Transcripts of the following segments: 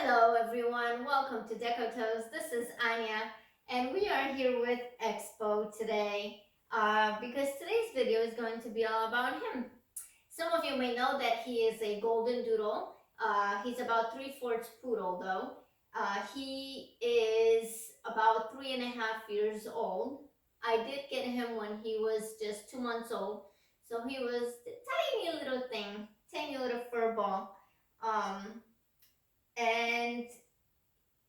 Hello everyone, welcome to Deco Toes. This is Anya and we are here with EXPO today because today's video is going to be all about him. Some of you may know that he is a golden doodle. He's about 3/4 poodle though. He is about 3.5 years old. I did get him when he was just 2 months old. So he was a tiny little thing, tiny little fur ball. And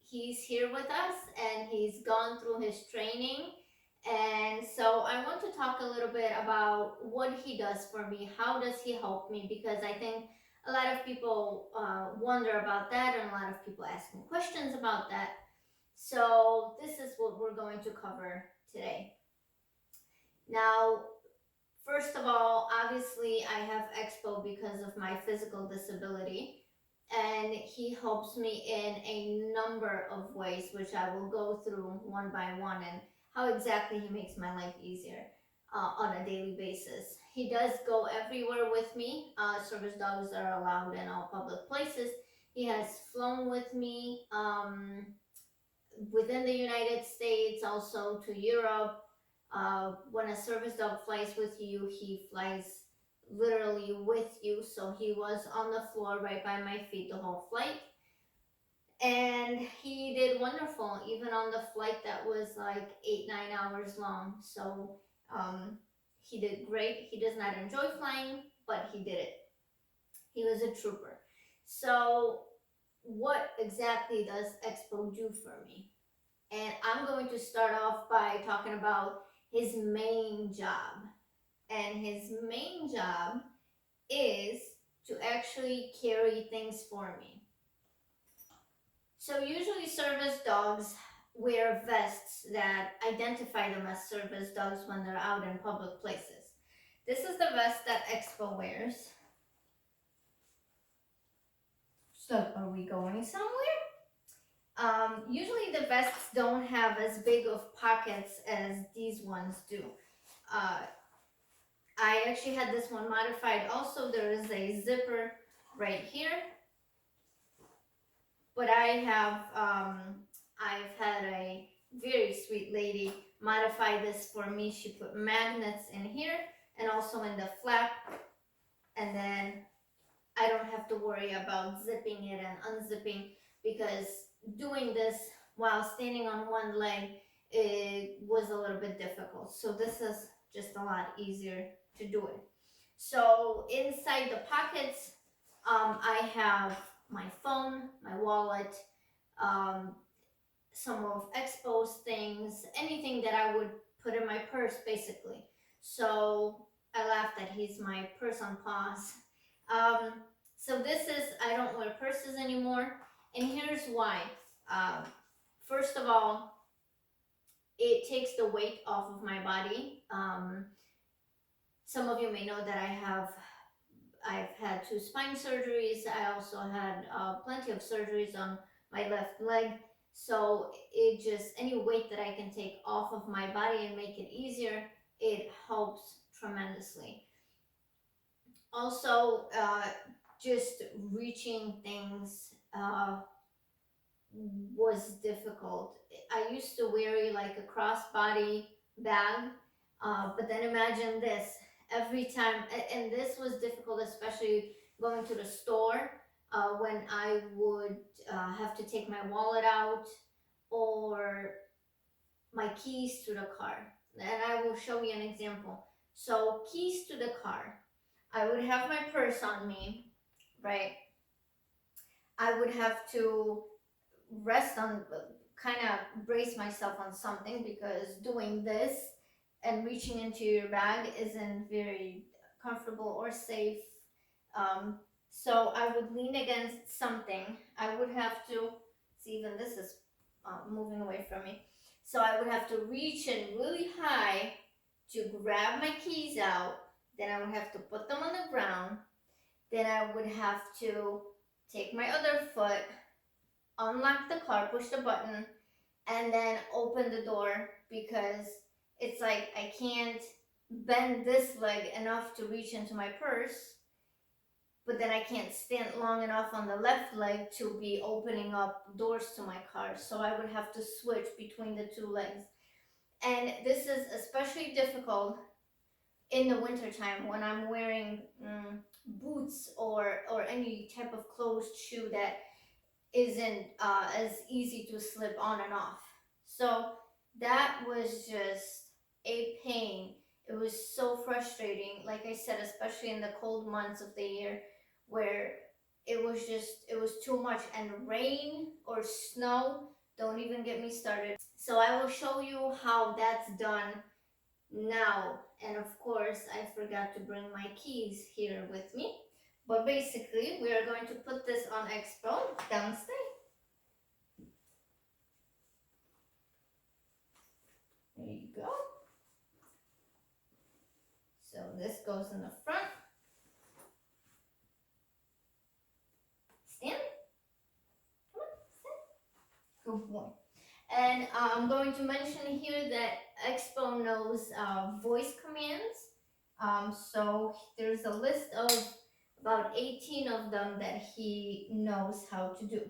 he's here with us and he's gone through his training. And so I want to talk a little bit about what he does for me. How does he help me? Because I think a lot of people wonder about that, and a lot of people ask me questions about that. So this is what we're going to cover today. Now, first of all, obviously I have EXPO because of my physical disability, and he helps me in a number of ways, which I will go through one by one, and how exactly he makes my life easier on a daily basis. He does go everywhere with me. Service dogs are allowed in all public places. He has flown with me within the United States, also to Europe. When a service dog flies with you, he flies literally with you. So he was on the floor right by my feet the whole flight. And he did wonderful, even on the flight that was like 8-9 hours long. So he did great. He does not enjoy flying, but he did it. He was a trooper. So, what exactly does EXPO do for me? And I'm going to start off by talking about his main job. And his main job is to actually carry things for me. So usually service dogs wear vests that identify them as service dogs when they're out in public places. This is the vest that EXPO wears. So are we going somewhere? Usually the vests don't have as big of pockets as these ones do. I actually had this one modified. Also, there is a zipper right here. But I've had a very sweet lady modify this for me. She put magnets in here and also in the flap, and then I don't have to worry about zipping it and unzipping, because doing this while standing on one leg, it was a little bit difficult. So this is just a lot easier to do it. So inside the pockets, I have my phone, my wallet, some of EXPO's things, anything that I would put in my purse, basically. So I laugh that he's my purse on pause. Um, so this is, I don't wear purses anymore, and here's why. First of all, it takes the weight off of my body. Some of you may know that I've had 2 spine surgeries. I also had plenty of surgeries on my left leg. So it just, any weight that I can take off of my body and make it easier, it helps tremendously. Also, just reaching things was difficult. I used to wear like a crossbody bag, but then imagine this every time, and this was difficult, especially going to the store when I would have to take my wallet out or my keys to the car. And I will show you an example. So, keys to the car. I would have my purse on me, right? I would have to rest on, kind of brace myself on something, because doing this and reaching into your bag isn't very comfortable or safe. So I would lean against something. I would have to see, even this is moving away from me. So I would have to reach in really high to grab my keys out. Then I would have to put them on the ground. Then I would have to take my other foot, unlock the car, push the button, and then open the door, because it's like I can't bend this leg enough to reach into my purse. but then I can't stand long enough on the left leg to be opening up doors to my car. So I would have to switch between the two legs. And this is especially difficult in the wintertime when I'm wearing boots or any type of closed shoe that isn't as easy to slip on and off. So that was just a pain. It was so frustrating, like I said, especially in the cold months of the year where it was too much. And rain or snow, don't even get me started. So I will show you how that's done now. And of course, I forgot to bring my keys here with me. But basically, we are going to put this on EXPO downstairs. There you go. So this goes in the front. Stand. Come on, stand. Good boy. And I'm going to mention here that EXPO knows voice commands. So there's a list of about 18 of them that he knows how to do.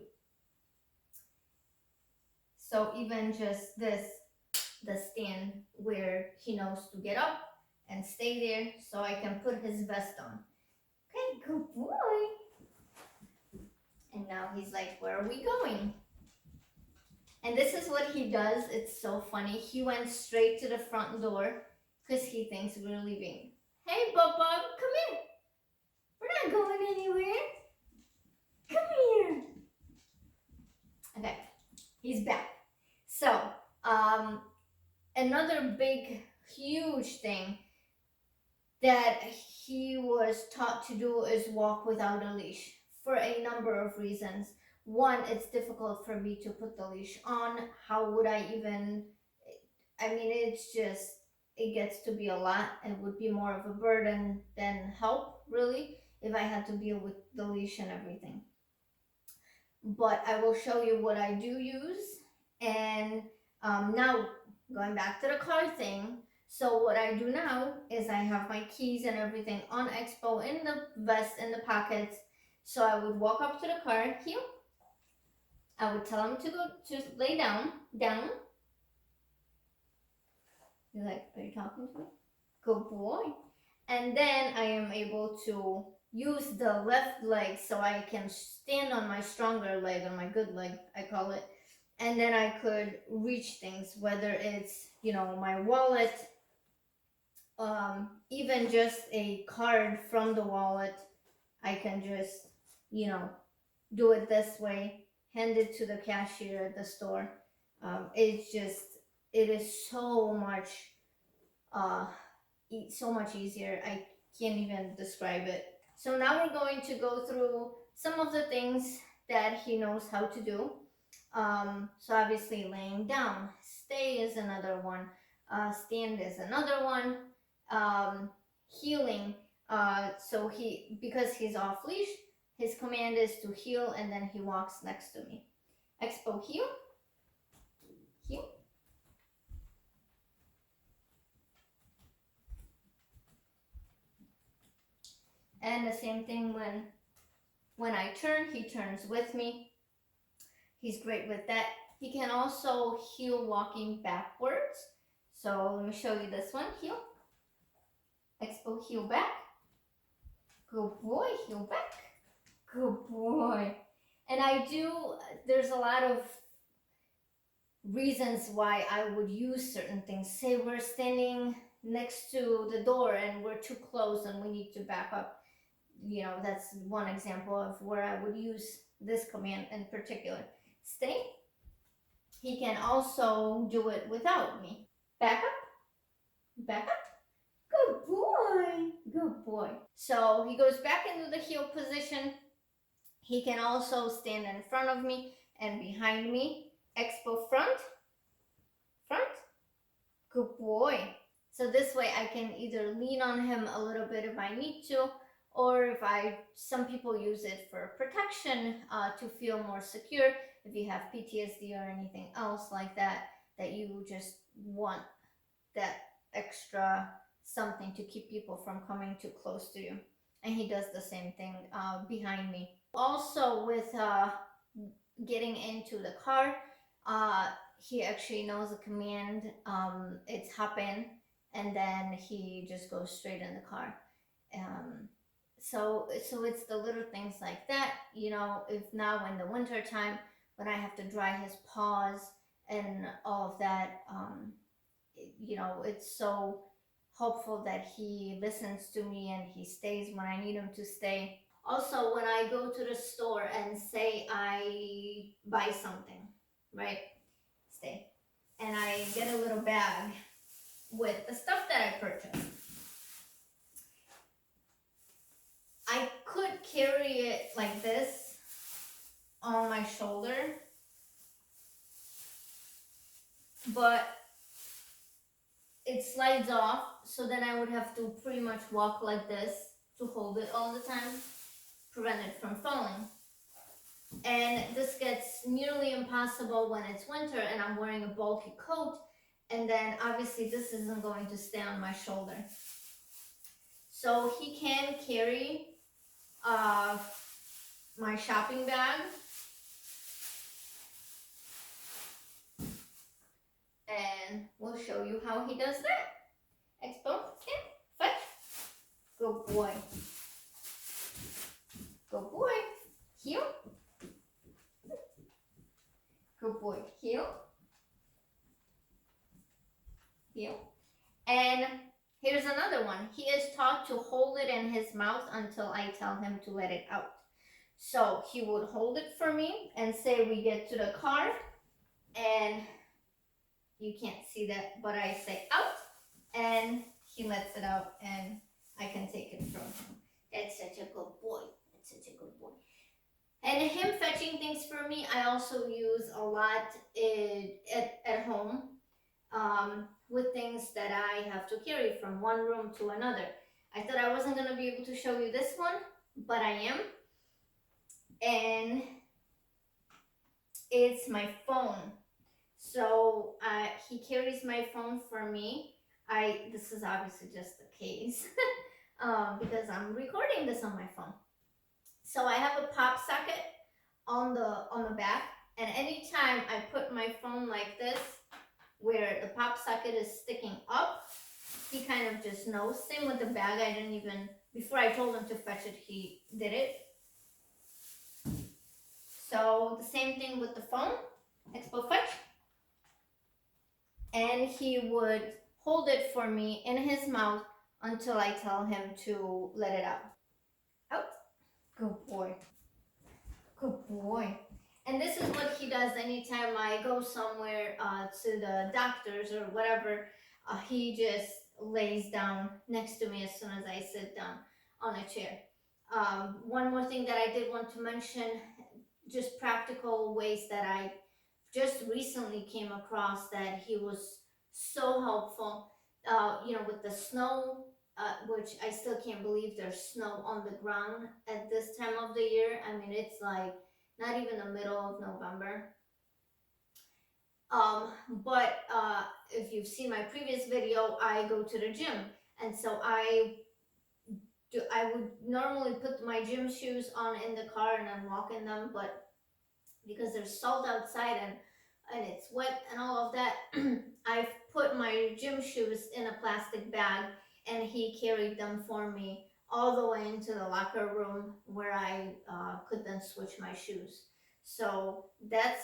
So even just this, the stand where he knows to get up and stay there so I can put his vest on. Okay, good boy. And now he's like, where are we going? And this is what he does. It's so funny. He went straight to the front door because he thinks we're leaving. Hey, Bub, come here. We're not going anywhere. Come here. Okay, he's back. So, another big, huge thing that he was taught to do is walk without a leash for a number of reasons. One, it's difficult for me to put the leash on. How would I even, I mean, it's just, it gets to be a lot and would be more of a burden than help, really, if I had to deal with the leash and everything. But I will show you what I do use. And now, going back to the car thing, so what I do now is I have my keys and everything on EXPO in the vest, in the pockets. So I would walk up to the car here. I would tell him to go to lay down. You're like, are you talking to me? Good boy. And then I am able to use the left leg so I can stand on my stronger leg, on my good leg, I call it. And then I could reach things, whether it's, my wallet, even just a card from the wallet. I can just, do it this way, hand it to the cashier at the store. It is so much, so much easier. I can't even describe it. So now we're going to go through some of the things that he knows how to do. So obviously laying down, stay is another one, stand is another one, heeling. So because he's off leash, his command is to heel, and then he walks next to me. EXPO heel, heel. And the same thing when I turn, he turns with me. He's great with that. He can also heel walking backwards. So let me show you this one. Heel. EXPO heel back. Good boy, heel back. Good boy. And there's a lot of reasons why I would use certain things. Say we're standing next to the door and we're too close and we need to back up. That's one example of where I would use this command in particular. Stay. He can also do it without me. Back up. Back up. Good boy. Good boy. So he goes back into the heel position. He can also stand in front of me and behind me. EXPO front. Front. Good boy. So this way I can either lean on him a little bit if I need to, or some people use it for protection, to feel more secure. If you have PTSD or anything else like that you just want that extra something to keep people from coming too close to you. and he does the same thing behind me. Also, with getting into the car, uh, he actually knows the command. It's hop in, and then he just goes straight in the car. Um, so it's the little things like that. If now in the winter time when I have to dry his paws and all of that, it's so hopeful that he listens to me and he stays when I need him to stay. Also, when I go to the store and say I buy something, right? Stay. And I get a little bag with the stuff that I purchased. I could carry it like this on my shoulder, but it slides off, so then I would have to pretty much walk like this to hold it all the time, prevent it from falling. And this gets nearly impossible when it's winter and I'm wearing a bulky coat, and then obviously this isn't going to stay on my shoulder. So he can carry my shopping bag, and we'll show you how he does that. EXPO, stand, fetch. Good boy. Good boy. Heel. Good boy. Heel. Heel. And here's another one. He is taught to hold it in his mouth until I tell him to let it out. So he would hold it for me and say we get to the car, and you can't see that, but I say out, and he lets it out, and I can take it from him. That's such a good boy. That's such a good boy. And him fetching things for me, I also use a lot at home, with things that I have to carry from one room to another. I thought I wasn't going to be able to show you this one, but I am. And it's my phone. So he carries my phone for me. This is obviously just the case because I'm recording this on my phone. So I have a pop socket on the back, and anytime I put my phone like this, where the pop socket is sticking up, he kind of just knows. Same with the bag. I didn't even, before I told him to fetch it, he did it. So the same thing with the phone. EXPO fetch. And he would hold it for me in his mouth until I tell him to let it out. Out. Good boy. Good boy. And this is what he does anytime I go somewhere to the doctors or whatever. He just lays down next to me as soon as I sit down on a chair. One more thing that I did want to mention, just practical ways that I just recently came across that he was so helpful. With the snow, which I still can't believe there's snow on the ground at this time of the year. I mean, it's like not even the middle of November. But if you've seen my previous video, I go to the gym, and so I would normally put my gym shoes on in the car and then walk in them, but because there's salt outside and it's wet and all of that, I've put my gym shoes in a plastic bag, and he carried them for me all the way into the locker room where I could then switch my shoes. So that's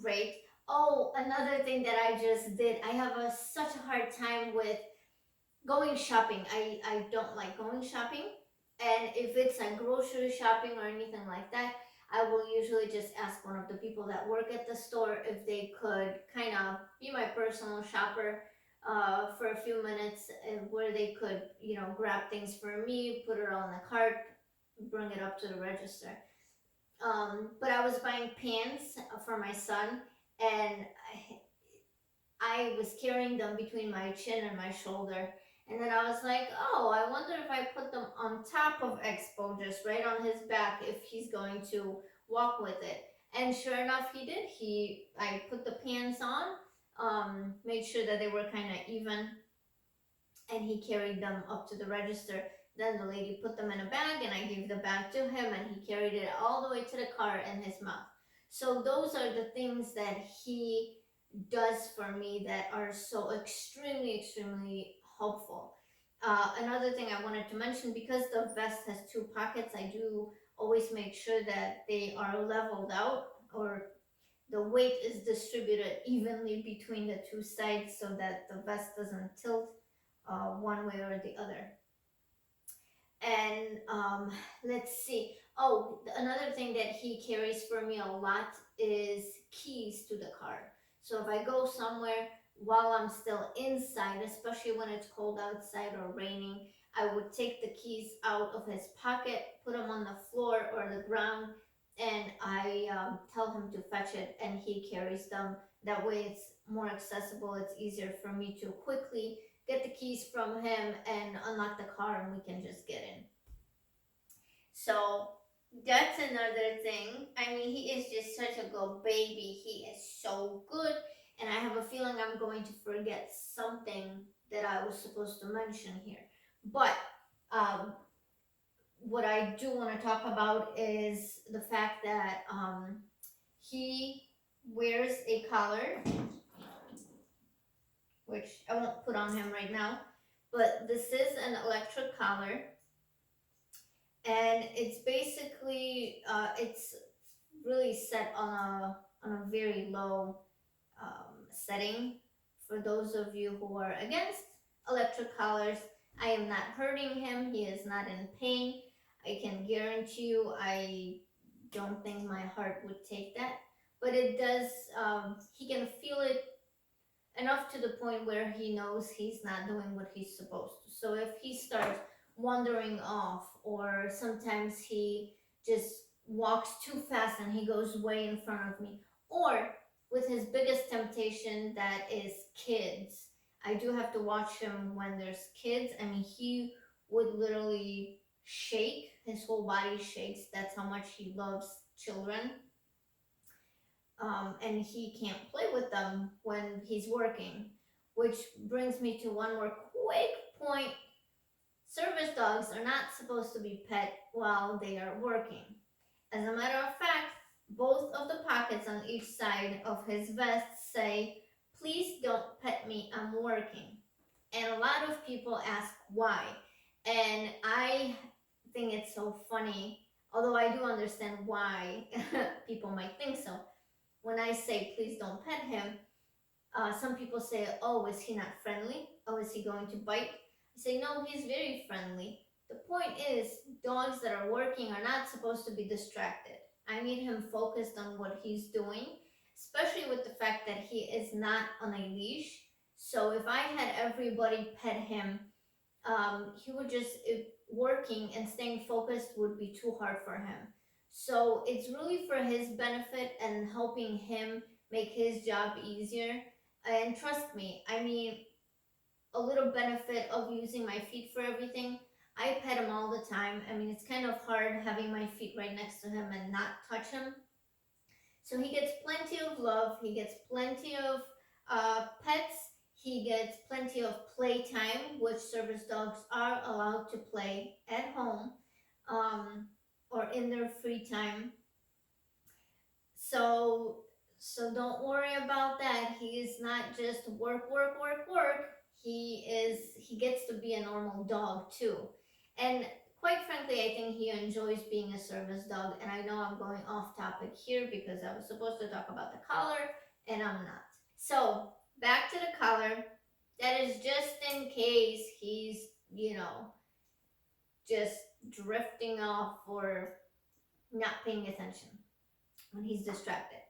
great. Oh, another thing that I just did, I have such a hard time with going shopping. I don't like going shopping. And if it's like grocery shopping or anything like that, I will usually just ask one of the people that work at the store if they could kind of be my personal shopper for a few minutes, where they could, grab things for me, put it on the cart, bring it up to the register. But I was buying pants for my son, and I was carrying them between my chin and my shoulder. And then I was like, oh, I wonder if I put them on top of EXPO, just right on his back, if he's going to walk with it. And sure enough, he did. I put the pants on, made sure that they were kind of even, and he carried them up to the register. Then the lady put them in a bag, and I gave the bag to him, and he carried it all the way to the car in his mouth. So those are the things that he does for me that are so extremely, extremely helpful. Another thing I wanted to mention, because the vest has two pockets, I do always make sure that they are leveled out, or the weight is distributed evenly between the two sides so that the vest doesn't tilt one way or the other. And let's see. Oh, another thing that he carries for me a lot is keys to the car. So if I go somewhere while I'm still inside, especially when it's cold outside or raining, I would take the keys out of his pocket, put them on the floor or the ground, and I tell him to fetch it, and he carries them. That way it's more accessible. It's easier for me to quickly get the keys from him and unlock the car, and we can just get in. So that's another thing. I mean, he is just such a good baby. He is so good. And I have a feeling I'm going to forget something that I was supposed to mention here. But um, what I do want to talk about is the fact that he wears a collar, which I won't put on him right now. But this is an electric collar, and it's basically it's really set on a very low setting. For those of you who are against electric collars, I am not hurting him. He is not in pain. I can guarantee you, I don't think my heart would take that. But it does. He can feel it enough to the point where he knows he's not doing what he's supposed to. So if he starts wandering off, or sometimes he just walks too fast and he goes way in front of me, or with his biggest temptation, that is kids. I do have to watch him when there's kids. I mean, he would literally shake, his whole body shakes. That's how much he loves children. And he can't play with them when he's working. Which brings me to one more quick point. Service dogs are not supposed to be pet while they are working. As a matter of fact, both of the pockets on each side of his vest say, "Please don't pet me, I'm working." And a lot of people ask why. And I think it's so funny, although I do understand why people might think so. When I say, "Please don't pet him," some people say, "Oh, is he not friendly? Oh, is he going to bite?" I say, "No, he's very friendly." The point is, dogs that are working are not supposed to be distracted. I need him focused on what he's doing, especially with the fact that he is not on a leash. So if I had everybody pet him, he would just working and staying focused would be too hard for him. So it's really for his benefit and helping him make his job easier. And trust me, I mean, a little benefit of using my feet for everything. I pet him all the time. I mean, it's kind of hard having my feet right next to him and not touch him. So he gets plenty of love. He gets plenty of pets. He gets plenty of playtime, which service dogs are allowed to play at home, um, or in their free time. So don't worry about that. He is not just work, work, work, work. He gets to be a normal dog too. And quite frankly, I think he enjoys being a service dog. And I know I'm going off topic here because I was supposed to talk about the collar, and I'm not. So back to the collar. That is just in case he's, just drifting off or not paying attention when he's distracted.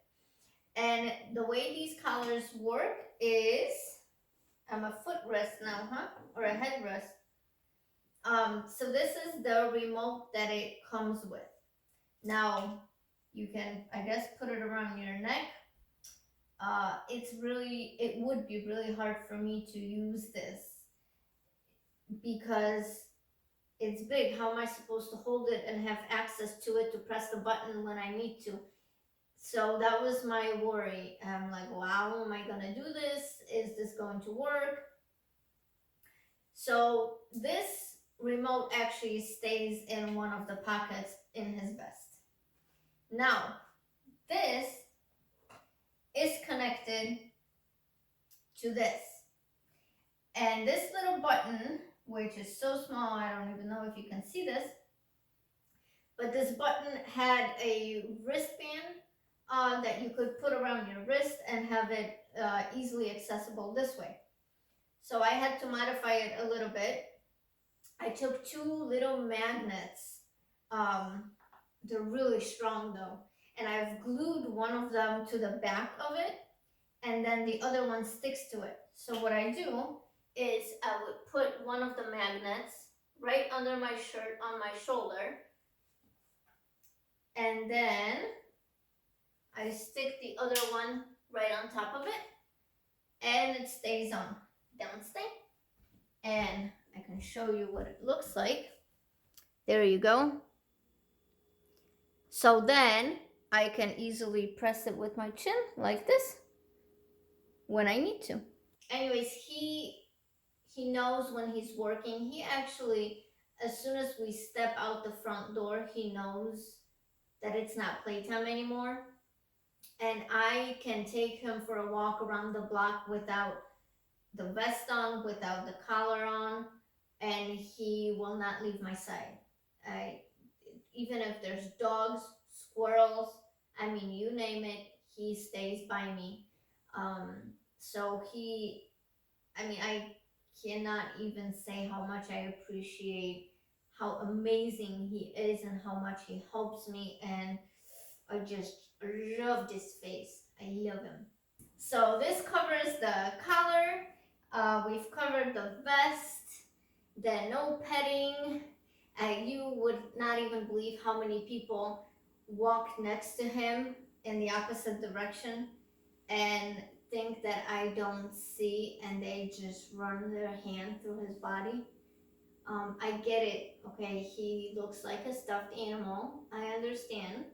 And the way these collars work is, I'm a footrest now, huh? Or a headrest. So this is the remote that it comes with. Now, you can, I guess, put it around your neck. It would be really hard for me to use this because it's big. How am I supposed to hold it and have access to it to press the button when I need to? So that was my worry. I'm like, well, how am I going to do this? Is this going to work? So this remote actually stays in one of the pockets in his vest. Now, this is connected to this. And this little button, which is so small, I don't even know if you can see this, but this button had a wristband that you could put around your wrist and have it easily accessible this way. So I had to modify it a little bit. I took two little magnets. They're really strong though. And I've glued one of them to the back of it, and then the other one sticks to it. So what I do is I would put one of the magnets right under my shirt on my shoulder, and then I stick the other one right on top of it, and it stays on downstay. And I can show you what it looks like. There you go. So then I can easily press it with my chin like this when I need to. Anyways, he knows when he's working. He actually, as soon as we step out the front door, he knows that it's not playtime anymore. And I can take him for a walk around the block without the vest on, without the collar on, and he will not leave my side. Even if there's dogs, squirrels, I mean, you name it, he stays by me. So I cannot even say how much I appreciate how amazing he is and how much he helps me, and I just love this face. I love him. So this covers the collar. We've covered the vest, the no petting. You would not even believe how many people walk next to him in the opposite direction and think that I don't see, and they just run their hand through his body. I get it, okay? He looks like a stuffed animal. I understand.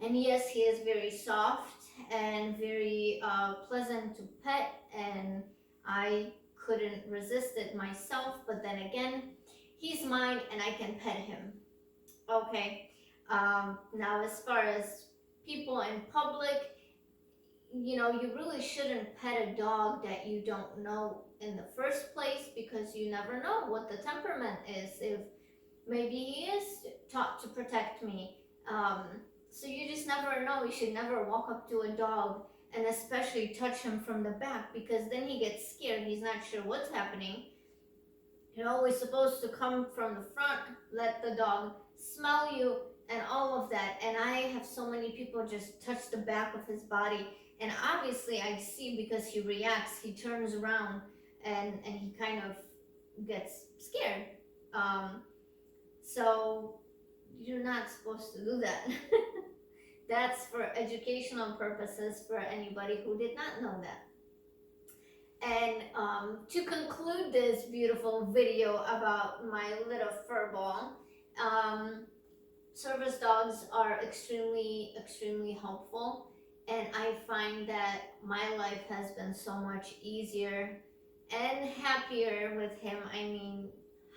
And yes, he is very soft and very pleasant to pet, and I couldn't resist it myself, but then again, he's mine and I can pet him. Okay, now as far as people in public, you really shouldn't pet a dog that you don't know in the first place, because you never know what the temperament is. If maybe he is taught to protect me. So you just never know. You should never walk up to a dog and especially touch him from the back, because then he gets scared. He's not sure what's happening. You're always supposed to come from the front, let the dog smell you, and all of that. And I have so many people just touch the back of his body, and obviously I see, because he reacts, he turns around and he kind of gets scared. So you're not supposed to do that. That's for educational purposes for anybody who did not know that. And to conclude this beautiful video about my little fur ball, service dogs are extremely, extremely helpful. And I find that my life has been so much easier and happier with him. I mean,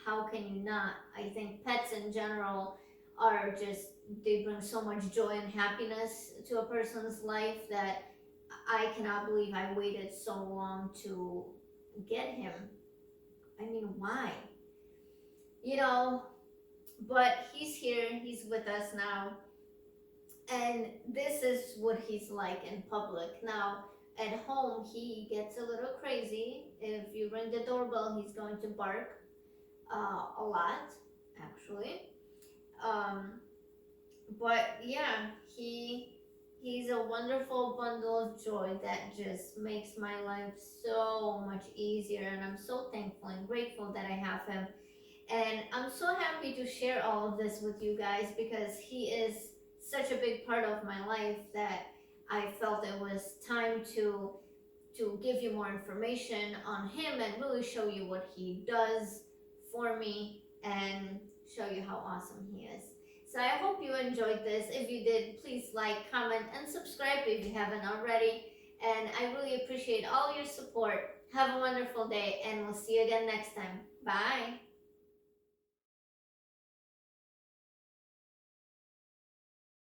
how can you not? I think pets in general are just, they bring so much joy and happiness to a person's life that I cannot believe I waited so long to get him. I mean, why? But he's here, he's with us now, and this is what he's like in public. Now, at home, he gets a little crazy. If you ring the doorbell, he's going to bark a lot, actually. But yeah, he's a wonderful bundle of joy that just makes my life so much easier, and I'm so thankful and grateful that I have him. And I'm so happy to share all of this with you guys, because he is such a big part of my life that I felt it was time to give you more information on him and really show you what he does for me and show you how awesome he is. So I hope you enjoyed this. If you did, please like, comment, and subscribe if you haven't already. And I really appreciate all your support. Have a wonderful day, and we'll see you again next time. Bye.